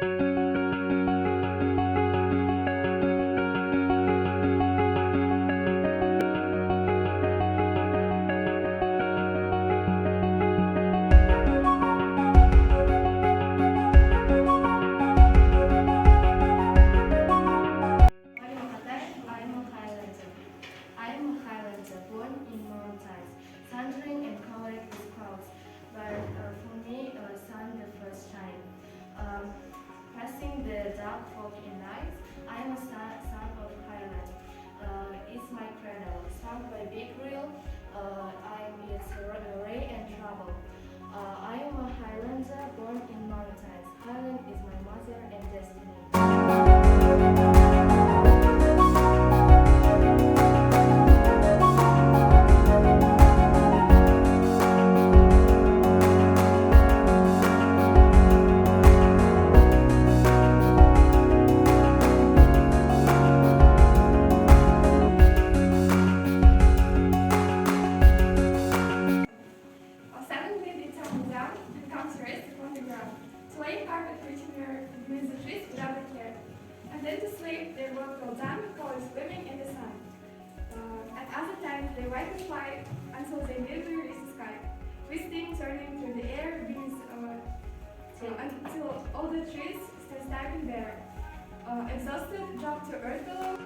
I am a Highlander, born in mountains, thundering and covered with clouds. But for me, sun the first time. Passing the dark fog in night, I am a son of Highland. It's my cradle, sung by Big Reel. I am its ray and trouble. I am a Highlander, born in mountains. Highland is my mother and destiny. Suddenly they tumble down and come to rest upon the ground. To lay carpet reaching beneath the trees without a care. And then to sleep, their work well done, called swimming in the sun. At other times they wake and fly until they nearly reach the sky, twisting, turning through the air beneath until all the trees stand standing there. Exhausted, drop to earth below.